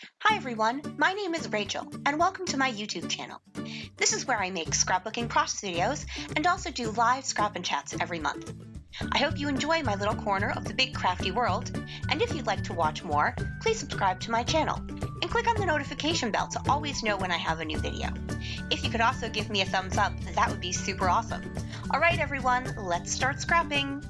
Hi everyone, my name is Rachel, and welcome to my YouTube channel. This is where I make scrapbooking process videos and also do live scrap and chats every month. I hope you enjoy my little corner of the big crafty world, and if you'd like to watch more, please subscribe to my channel and click on the notification bell to always know when I have a new video. If you could also give me a thumbs up, that would be super awesome. Alright everyone, let's start scrapping!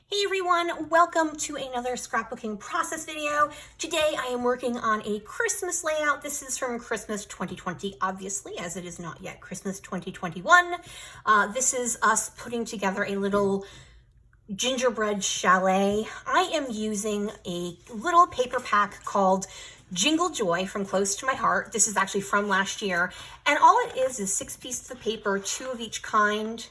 Hey everyone, welcome to another scrapbooking process video. Today I am working on a Christmas layout. This is from Christmas 2020, obviously, as it is not yet Christmas 2021. This is us putting together a little gingerbread chalet. I am using a little paper pack called Jingle Joy from Close to My Heart. This is actually from last year. And all it is 6 pieces of paper, 2 of each kind.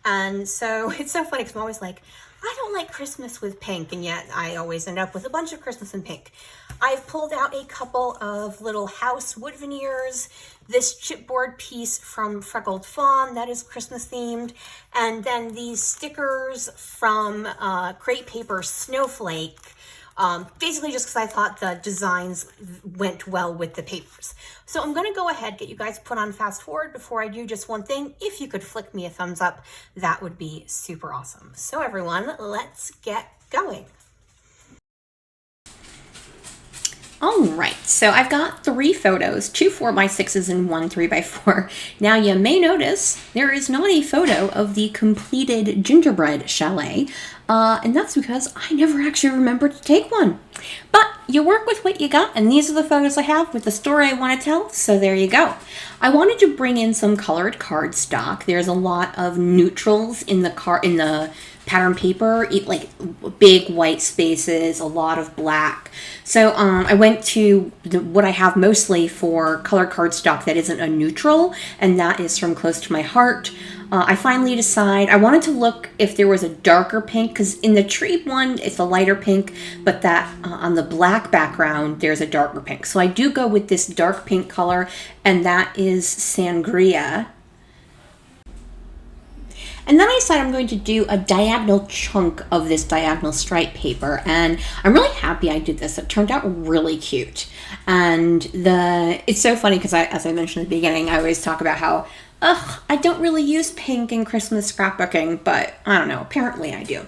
And so it's so funny because I'm always like, I don't like Christmas with pink, and yet I always end up with a bunch of Christmas in pink. I've pulled out a couple of little house wood veneers, this chipboard piece from Freckled Fawn that is Christmas themed, and then these stickers from Crepe Paper Snowflake, basically just because I thought the designs went well with the papers. So I'm going to go ahead, get you guys put on fast forward. Before I do, just one thing, if you could flick me a thumbs up, that would be super awesome. So everyone, let's get going. All right, so I've got 3 photos, 2 4x6s and 1 3x4. Now you may notice there is not a photo of the completed gingerbread chalet, and that's because I never actually remembered to take one. But you work with what you got, and these are the photos I have with the story I want to tell, so there you go. I wanted to bring in some colored cardstock. There's a lot of neutrals in the pattern paper, like big white spaces, a lot of black. So I went to what I have mostly for colored cardstock that isn't a neutral, and that is from Close to My Heart. I finally decide I wanted to look if there was a darker pink, because in the tree one it's a lighter pink, but that on the black background there's a darker pink. So I do go with this dark pink color, and that is Sangria. And then I decided I'm going to do a diagonal chunk of this diagonal stripe paper, and I'm really happy I did this. It turned out really cute. And it's so funny because as I mentioned at the beginning, I always talk about how, I don't really use pink in Christmas scrapbooking, but I don't know, apparently I do.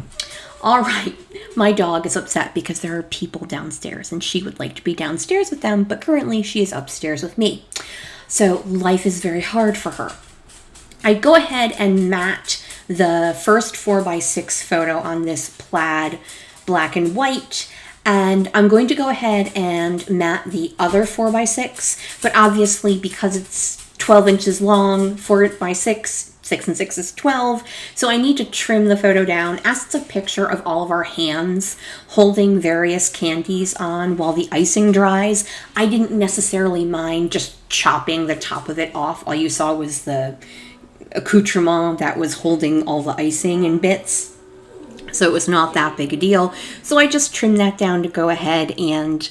All right, my dog is upset because there are people downstairs and she would like to be downstairs with them, but currently she is upstairs with me. So life is very hard for her. I go ahead and mat the first 4x6 photo on this plaid black and white, and I'm going to go ahead and mat the other 4x6, but obviously because it's 12 inches long, 4x6, 6 and 6 is 12, so I need to trim the photo down. As it's a picture of all of our hands holding various candies on while the icing dries, I didn't necessarily mind just chopping the top of it off. All you saw was the accoutrement that was holding all the icing in bits, so it was not that big a deal. So I just trimmed that down to go ahead and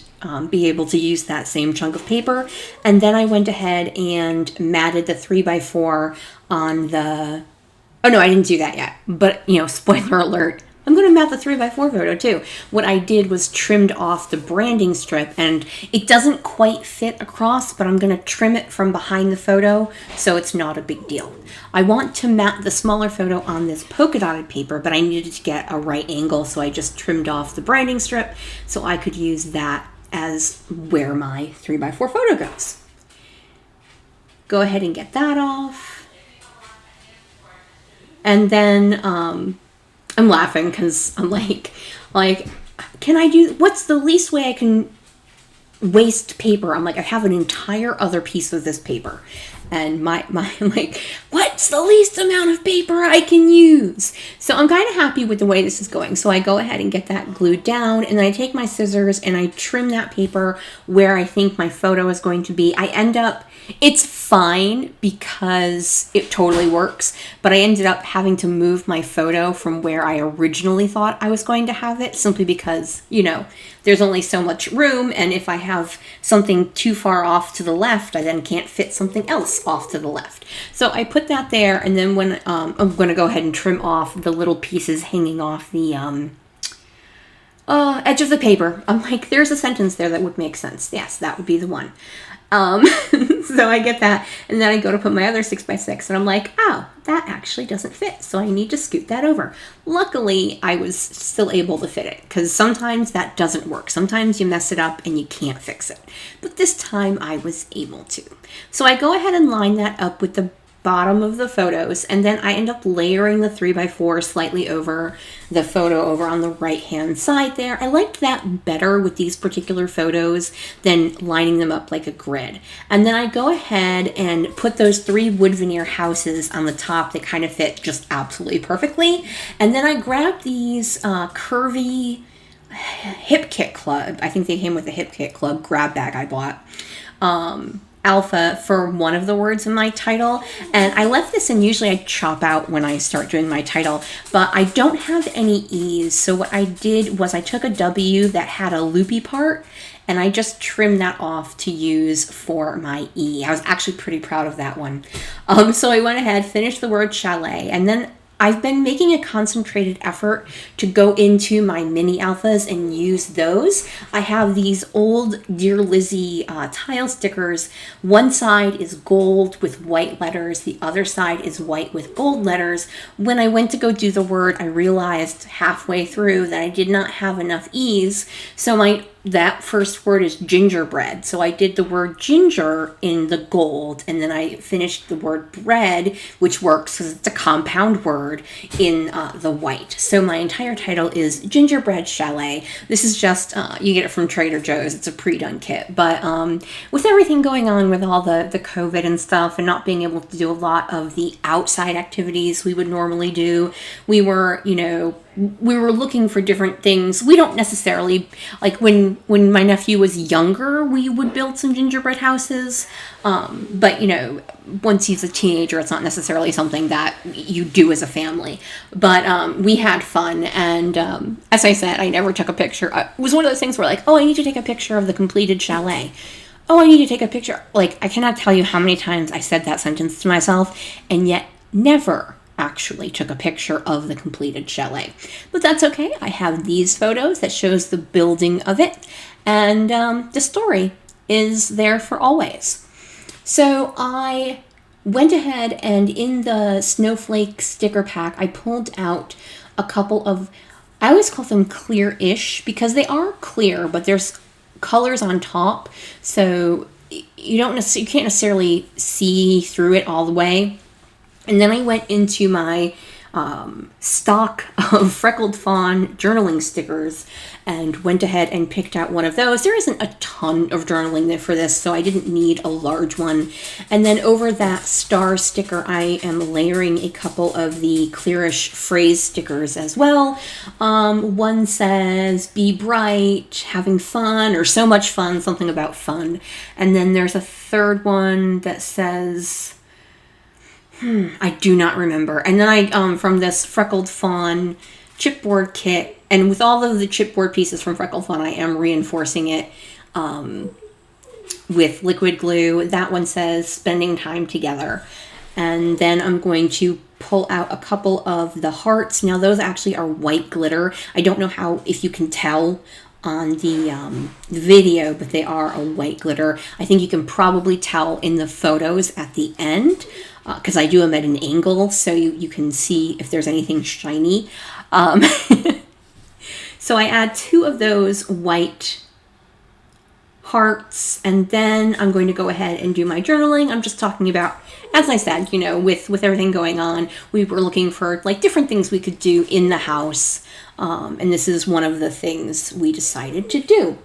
be able to use that same chunk of paper. And then I went ahead and matted the 3x4 on the, oh no, I didn't do that yet, but spoiler alert, I'm going to mat the 3x4 photo too. What I did was trimmed off the branding strip, and it doesn't quite fit across, but I'm going to trim it from behind the photo, so it's not a big deal. I want to mat the smaller photo on this polka dotted paper, but I needed to get a right angle, so I just trimmed off the branding strip so I could use that as where my 3x4 photo goes. Go ahead and get that off. And then, I'm laughing because I'm like, can I do, what's the least way I can waste paper? I'm like, I have an entire other piece of this paper. And I'm like, what's the least amount of paper I can use? So I'm kind of happy with the way this is going. So I go ahead and get that glued down, and then I take my scissors and I trim that paper where I think my photo is going to be. It's fine because it totally works, but I ended up having to move my photo from where I originally thought I was going to have it, simply because, there's only so much room, and if I have something too far off to the left, I then can't fit something else off to the left. So I put that there, and then when I'm going to go ahead and trim off the little pieces hanging off the edge of the paper. I'm like, there's a sentence there that would make sense. Yes, that would be the one. So I get that, and then I go to put my other 6x6, and I'm like, oh, that actually doesn't fit, so I need to scoot that over. Luckily, I was still able to fit it, because sometimes that doesn't work. Sometimes you mess it up and you can't fix it. But this time I was able to. So I go ahead and line that up with the bottom of the photos, and then I end up layering the 3x4 slightly over the photo over on the right hand side there. I liked that better with these particular photos than lining them up like a grid. And then I go ahead and put those 3 wood veneer houses on the top. They kind of fit just absolutely perfectly. And then I grabbed these curvy Hip Kit Club. I think they came with a Hip Kit Club grab bag I bought. Alpha for one of the words in my title, and I left this in. Usually I chop out when I start doing my title, but I don't have any E's, so what I did was I took a W that had a loopy part and I just trimmed that off to use for my E. I was actually pretty proud of that one. So I went ahead, finished the word chalet, and then I've been making a concentrated effort to go into my mini alphas and use those. I have these old Dear Lizzie tile stickers. One side is gold with white letters. The other side is white with gold letters. When I went to go do the word, I realized halfway through that I did not have enough E's. So that first word is gingerbread. So I did the word ginger in the gold, and then I finished the word bread, which works because it's a compound word, in the white. So my entire title is Gingerbread Chalet. This is just, you get it from Trader Joe's. It's a pre-done kit. But with everything going on with all the COVID and stuff and not being able to do a lot of the outside activities we would normally do, we were looking for different things. We don't necessarily, like when my nephew was younger, we would build some gingerbread houses. But once he's a teenager, it's not necessarily something that you do as a family. But we had fun. And as I said, I never took a picture. It was one of those things where like, oh, I need to take a picture of the completed chalet. Oh, I need to take a picture. Like, I cannot tell you how many times I said that sentence to myself and yet never actually took a picture of the completed chalet. But that's okay. I have these photos that shows the building of it, and the story is there for always. So I went ahead and in the snowflake sticker pack, I pulled out a couple of, I always call them clear-ish because they are clear, but there's colors on top, so you can't necessarily see through it all the way. And then I went into my stock of Freckled Fawn journaling stickers and went ahead and picked out one of those. There isn't a ton of journaling for this, so I didn't need a large one. And then over that star sticker, I am layering a couple of the clearish phrase stickers as well. One says, be bright, having fun, or so much fun, something about fun. And then there's a third one that says, I do not remember. And then I, from this Freckled Fawn chipboard kit, and with all of the chipboard pieces from Freckled Fawn, I am reinforcing it with liquid glue. That one says spending time together. And then I'm going to pull out a couple of the hearts. Now those actually are white glitter. I don't know if you can tell on the video, but they are a white glitter. I think you can probably tell in the photos at the end, because I do them at an angle, so you can see if there's anything shiny. So I add 2 of those white hearts, and then I'm going to go ahead and do my journaling. I'm just talking about, as I said, with everything going on, we were looking for like different things we could do in the house, and this is one of the things we decided to do.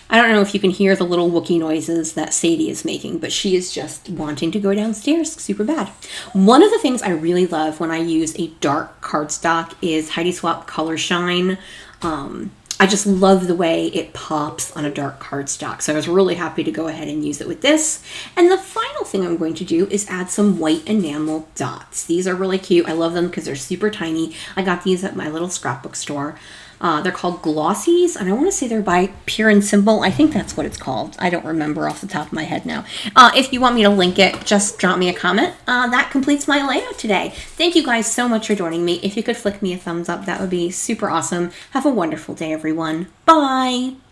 I don't know if you can hear the little Wookiee noises that Sadie is making, but she is just wanting to go downstairs super bad. One of the things I really love when I use a dark cardstock is Heidi Swapp Color Shine. I just love the way it pops on a dark cardstock. So I was really happy to go ahead and use it with this. And the final thing I'm going to do is add some white enamel dots. These are really cute. I love them because they're super tiny. I got these at my little scrapbook store. They're called Glossies, and I want to say they're by Pure and Simple. I think that's what it's called. I don't remember off the top of my head now. If you want me to link it, just drop me a comment. That completes my layout today. Thank you guys so much for joining me. If you could flick me a thumbs up, that would be super awesome. Have a wonderful day, everyone. Bye!